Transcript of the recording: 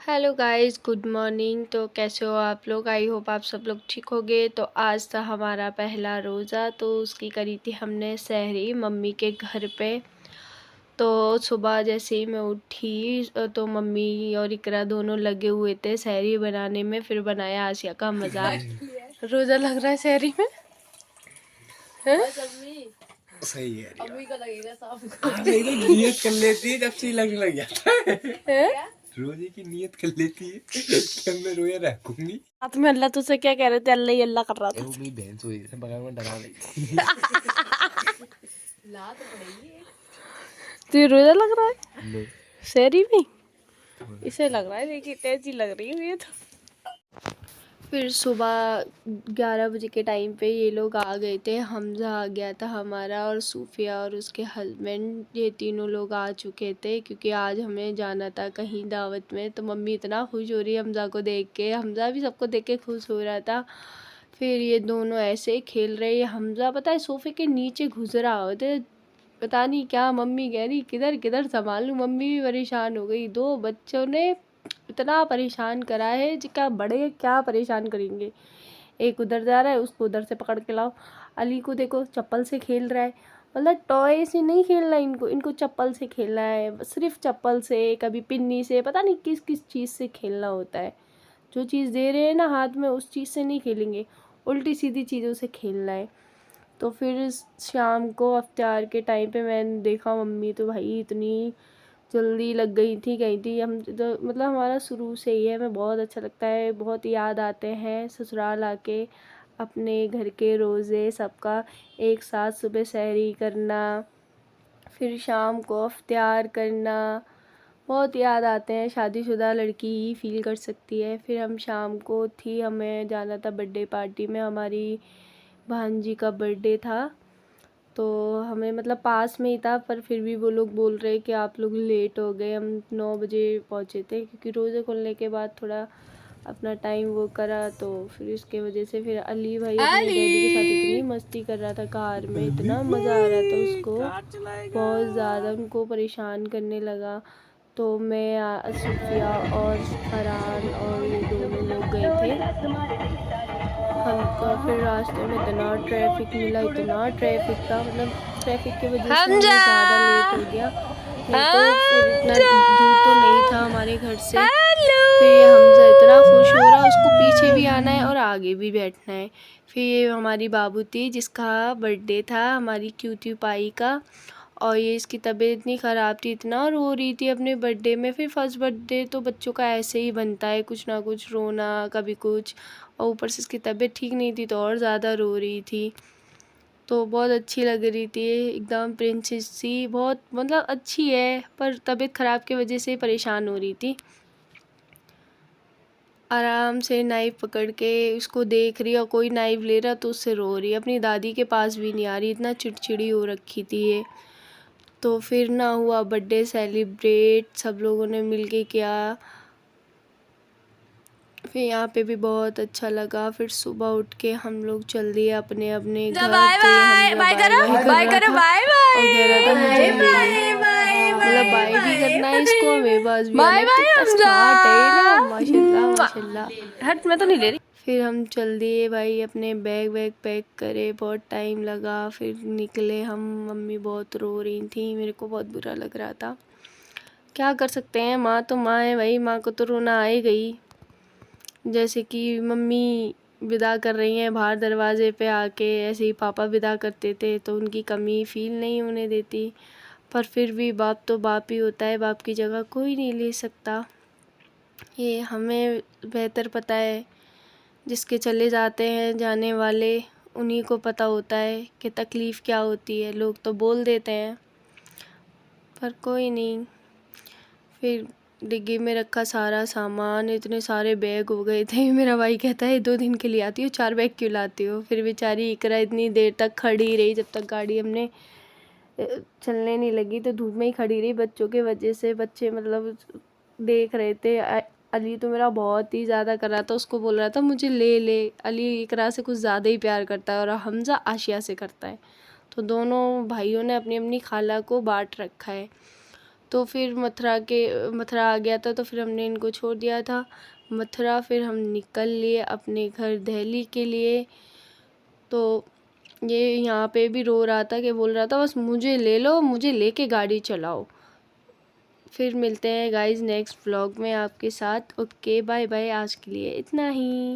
Hello guys, good morning. तो कैसे हो आप लोग? आई होप आप सब लोग ठीक होगे। तो आज था हमारा पहला रोज़ा, तो उसकी करी थी हमने सहरी मम्मी के घर पे। तो सुबह जैसे ही मैं उठी तो मम्मी और इकरा दोनों लगे हुए थे सहरी बनाने में। फिर बनाया आसिया का मजाक। रोज़ा लग रहा है सहरी में है? सही है। अभी का लगेगा साफ। नियत कर लेती है जब से लगने लग जाता है। रोजे की नियत कर लेती है कि अब मैं रोया रखूंगी। साथ में अल्लाह तुझसे क्या कह रहे थे? अल्लाह ही अल्लाह कर रहा था। मेरी बहन सोई थी बगल में डरा रही थी। ला तो पड़ेगी। तुझे रोज़ा लग रहा है नहीं सहरी में? इसे लग रहा है, देखिए तेजी लग रही है ये तो। फिर सुबह 11 बजे के टाइम पे ये लोग आ गए थे। हमज़ा आ गया था हमारा, और सूफिया और उसके हस्बैंड, ये तीनों लोग आ चुके थे क्योंकि आज हमें जाना था कहीं दावत में। तो मम्मी इतना खुश हो रही है हमज़ा को देख के, हमज़ा भी सबको देख के खुश हो रहा था। फिर ये दोनों ऐसे खेल रहे हैं। हमज़ा पता है सोफ़े के नीचे घुस रहा होते, पता नहीं क्या। मम्मी कह रही किधर किधर संभाल लूँ। मम्मी भी परेशान हो गई। दो बच्चों ने इतना परेशान करा है जी, क्या बड़े क्या परेशान करेंगे। एक उधर जा रहा है, उसको उधर से पकड़ के लाओ। अली को देखो चप्पल से खेल रहा है, मतलब टॉय से नहीं खेलना इनको, इनको चप्पल से खेलना है, सिर्फ चप्पल से, कभी पिन्नी से, पता नहीं किस किस चीज़ से खेलना होता है। जो चीज़ दे रहे हैं ना हाथ में, उस चीज़ से नहीं खेलेंगे, उल्टी सीधी चीज़ों से खेलना है। तो फिर शाम को इफ्तार के टाइम पे मैंने देखा मम्मी तो भाई इतनी जल्दी लग गई थी, गई थी। हम तो मतलब हमारा शुरू से ही है, हमें बहुत अच्छा लगता है, बहुत याद आते हैं ससुराल आके अपने घर के रोज़े सबका एक साथ सुबह सहरी करना, फिर शाम को इफ्तार करना, बहुत याद आते हैं। शादीशुदा लड़की ही फील कर सकती है। फिर हम शाम को थी, हमें जाना था बर्थडे पार्टी में, हमारी भांजी का बर्थडे था। तो हमें मतलब पास में ही था, पर फिर भी वो लोग बोल रहे कि आप लोग लेट हो गए। हम 9 बजे पहुँचे थे क्योंकि रोज़े खुलने के बाद थोड़ा अपना टाइम वो करा, तो फिर इसके वजह से फिर अली भाई अपने डैडी के साथ इतनी मस्ती कर रहा था कार में, इतना मज़ा आ रहा था उसको, बहुत ज़्यादा उनको परेशान करने लगा। तो मैं सूफिया और फरहान और ये दोनों लोग गए थे हमको। फिर रास्ते में इतना ट्रैफिक मिला, इतना ट्रैफिक था, मतलब ट्रैफिक की वजह से हमें ज़्यादा लेट हो गया। नहीं तो फिर इतना दूर तो नहीं था हमारे घर से। फिर ये हमज़ा इतना खुश हो रहा, उसको पीछे भी आना है और आगे भी बैठना है। फिर ये हमारी बाबू थी जिसका बर्थडे था, हमारी क्यूटी पाई का, और ये इसकी तबीयत इतनी ख़राब थी, इतना रो रही थी अपने बर्थडे में। फिर फर्स्ट बर्थडे तो बच्चों का ऐसे ही बनता है, कुछ ना कुछ रोना, कभी कुछ, और ऊपर से इसकी तबीयत ठीक नहीं थी तो और ज़्यादा रो रही थी। तो बहुत अच्छी लग रही थी एकदम प्रिंसेस सी, बहुत मतलब अच्छी है, पर तबीयत ख़राब की वजह से परेशान हो रही थी। आराम से नाइफ़ पकड़ के उसको देख रही है, और कोई नाइफ़ ले रहा तो उससे रो रही है, अपनी दादी के पास भी नहीं आ रही, इतना चिड़चिड़ी हो रखी थी ये। तो फिर ना हुआ बर्थडे सेलिब्रेट, सब लोगों ने मिलके किया। फिर यहाँ पे भी बहुत अच्छा लगा। फिर सुबह उठ के हम लोग चल दिए अपने अपने घर। बाय तो बाय बाय करो बाय करो बाय बाय और कह रहा था मुझे ले ले, बाय मतलब बाय भी करना है इसको, मेरे पास भी आना बाय है, बाय कितना हमजा। स्मार्ट है ना, माशाल्लाह माशाल्लाह। हट, मैं तो नहीं ले रही। फिर हम चल दिए भाई, अपने बैग वैग पैक करे, बहुत टाइम लगा। फिर निकले हम, मम्मी बहुत रो रही थी, मेरे को बहुत बुरा लग रहा था। क्या कर सकते हैं, माँ तो माँ है भाई, माँ को तो रोना आ ही गई। जैसे कि मम्मी विदा कर रही हैं बाहर दरवाज़े पे आके, ऐसे ही पापा विदा करते थे तो उनकी कमी फ़ील नहीं होने देती। पर फिर भी बाप तो बाप ही होता है, बाप की जगह कोई नहीं ले सकता। ये हमें बेहतर पता है, जिसके चले जाते हैं जाने वाले उन्हीं को पता होता है कि तकलीफ़ क्या होती है। लोग तो बोल देते हैं, पर कोई नहीं। फिर डिग्गी में रखा सारा सामान, इतने सारे बैग हो गए थे। मेरा भाई कहता है 2 दिन के लिए आती हो, 4 बैग क्यों लाती हो। फिर बेचारी इकरा इतनी देर तक खड़ी रही, जब तक गाड़ी हमने चलने नहीं लगी तो धूप में ही खड़ी रही बच्चों के वजह से। बच्चे मतलब देख रहे थे। अली तो मेरा बहुत ही ज़्यादा कर रहा था, उसको बोल रहा था मुझे ले ले। अली इकरा से कुछ ज़्यादा ही प्यार करता है और हमज़ा आशिया से करता है, तो दोनों भाइयों ने अपनी अपनी खाला को बांट रखा है। तो फिर मथुरा आ गया था, तो फिर हमने इनको छोड़ दिया था मथुरा। फिर हम निकल लिए अपने घर दिल्ली के लिए। तो ये यहाँ पे भी रो रहा था कि बोल रहा था बस मुझे ले लो, मुझे लेके गाड़ी चलाओ। फिर मिलते हैं गाइस नेक्स्ट व्लॉग में आपके साथ। ओके बाय बाय, आज के लिए इतना ही।